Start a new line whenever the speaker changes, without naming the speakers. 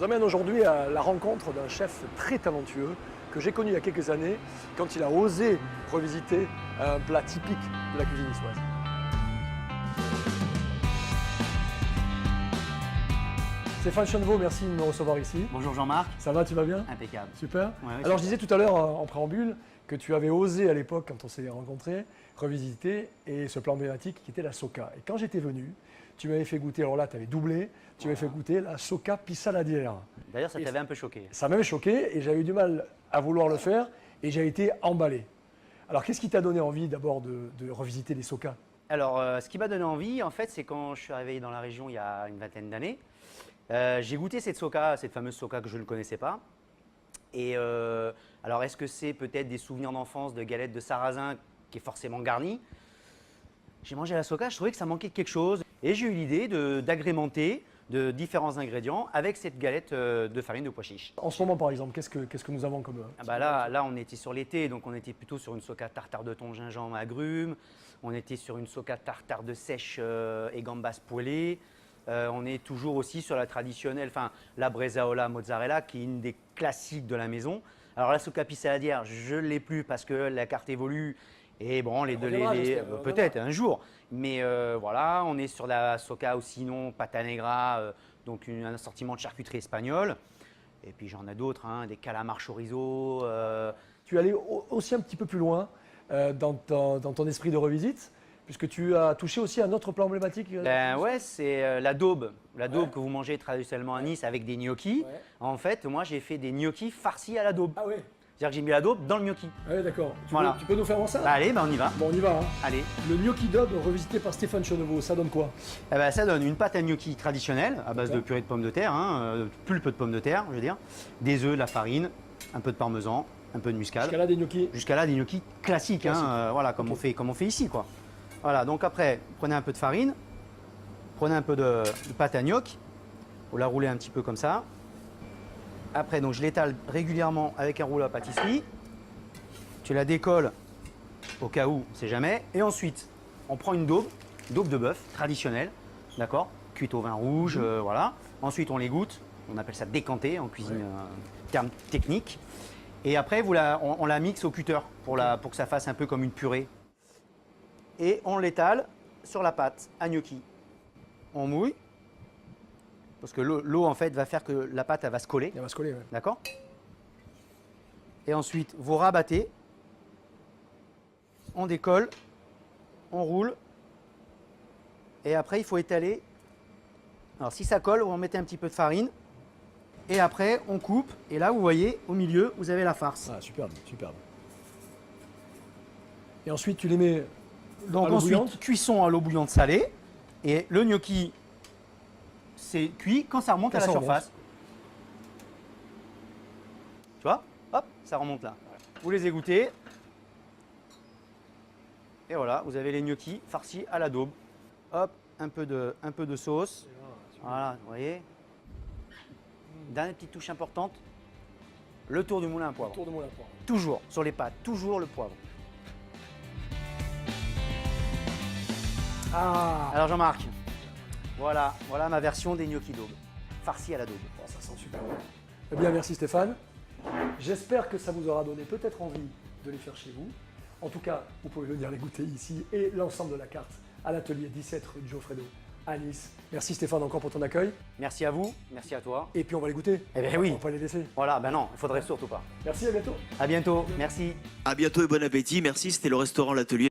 vous emmène aujourd'hui à la rencontre d'un chef très talentueux que j'ai connu il y a quelques années quand il a osé revisiter un plat typique de la cuisine niçoise. Stéphane Chenevaux, merci de me recevoir ici.
Bonjour Jean-Marc.
Ça va, tu vas bien?
Impeccable.
Super.
Ouais,
Alors je disais tout à l'heure en préambule que tu avais osé à l'époque, quand on s'est rencontrés, revisiter et ce plat emblématique qui était la soca. Et quand j'étais venu, tu m'avais fait goûter, alors là tu avais doublé, tu m'avais fait goûter la soca pissaladière.
D'ailleurs, ça t'avait un peu choqué.
Ça m'avait choqué et j'avais eu du mal à vouloir le faire et j'ai été emballé. Alors qu'est-ce qui t'a donné envie d'abord de revisiter les socas?
Alors, ce qui m'a donné envie, en fait, c'est quand je suis arrivé dans la région il y a une vingtaine d'années. J'ai goûté cette soca, cette fameuse soca que je ne connaissais pas. Et alors, est-ce que c'est peut-être des souvenirs d'enfance de galettes de sarrasin qui est forcément garnie? J'ai mangé la soca, je trouvais que ça manquait de quelque chose. Et j'ai eu l'idée d'agrémenter de différents ingrédients avec cette galette de farine de pois chiche.
En ce moment par exemple, qu'est-ce que nous avons comme…
Ah bah là, on était sur l'été, donc on était plutôt sur une soca tartare de thon, gingembre, agrumes. On était sur une soca tartare de sèche et gambas poêlées. On est toujours aussi sur la traditionnelle, enfin la bresaola mozzarella qui est une des classiques de la maison. Alors la soca pissaladière, je ne l'ai plus parce que la carte évolue et bon, peut-être un jour. Mais voilà, on est sur la soca ou sinon pata negra, donc un assortiment de charcuterie espagnole. Et puis j'en ai d'autres, hein, des calamars chorizo.
Tu es allé aussi un petit peu plus loin dans ton esprit de revisite, puisque tu as touché aussi à un autre plat emblématique.
Ben ouais, c'est la daube. La daube que vous mangez traditionnellement à Nice avec des gnocchis.
Ouais.
En fait, moi j'ai fait des gnocchis farcis à la daube.
Ah oui.
C'est-à-dire que j'ai mis la daube dans le gnocchi.
Ouais, d'accord.
Voilà.
Tu peux nous faire en ça?
Bah, allez, ben on y va.
Bon, on y va. Hein.
Allez.
Le gnocchi daube revisité par Stéphane Chenevaux, ça donne quoi?
Eh ben, ça donne une pâte à gnocchi traditionnelle à base de
D'accord.
purée de pommes de terre, hein, pulpe de pommes de terre, je veux dire, des œufs, de la farine, un peu de parmesan, un peu de muscade.
Jusqu'à là, des gnocchis.
Jusqu'à là, des gnocchis classiques,
Classique.
hein, voilà, comme,
Ok.
on fait ici, quoi. Voilà, donc après, prenez un peu de farine, prenez un peu de pâte à gnocchi, vous la roulez un petit peu comme ça. Après, donc, je l'étale régulièrement avec un rouleau à pâtisserie. Tu la décolles au cas où, on ne sait jamais. Et ensuite, on prend une daube de bœuf traditionnelle, d'accord, cuite au vin rouge, voilà. Ensuite, on l'égoutte, on appelle ça décanter en cuisine, terme technique. Et après, on la mixe au cutter pour que ça fasse un peu comme une purée. Et on l'étale sur la pâte à gnocchi. On mouille, parce que l'eau en fait va faire que la pâte elle va se coller,
Il va se coller, ouais.
d'accord. Et ensuite, vous rabattez, on décolle, on roule, et après il faut étaler. Alors si ça colle, vous en mettez un petit peu de farine, et après on coupe, et là vous voyez, au milieu, vous avez la farce.
Ah, superbe, superbe. Et ensuite, tu les mets
Donc
à l'eau
ensuite,
bouillante.
cuisson à l'eau bouillante salée, et le gnocchi, c'est cuit quand ça remonte
Quand
à la
ça remonte.
surface. Tu vois? Hop, ça remonte là. Vous les égouttez. Et voilà, vous avez les gnocchis farcis à la daube. Hop, un peu de sauce. Voilà, vous voyez. Dernière petite touche importante, le tour du moulin à poivre.
Tour de moulin à poivre.
Toujours, sur les pâtes, toujours le poivre.
Ah,
Alors Jean-Marc, voilà ma version des gnocchis daube. Farcis à la daube.
oh, ça sent super bon. Eh bien, merci Stéphane. J'espère que ça vous aura donné peut-être envie de les faire chez vous. En tout cas, vous pouvez venir les goûter ici et l'ensemble de la carte à l'atelier 17 rue de Geoffredo à Nice. Merci Stéphane encore pour ton accueil.
Merci à vous, merci à toi.
Et puis on va les goûter.
Eh bien oui.
On va pas les laisser.
Voilà, ben non, il faudrait surtout pas.
Merci, à bientôt.
À bientôt, merci.
À bientôt et bon appétit. Merci, c'était le restaurant L'Atelier.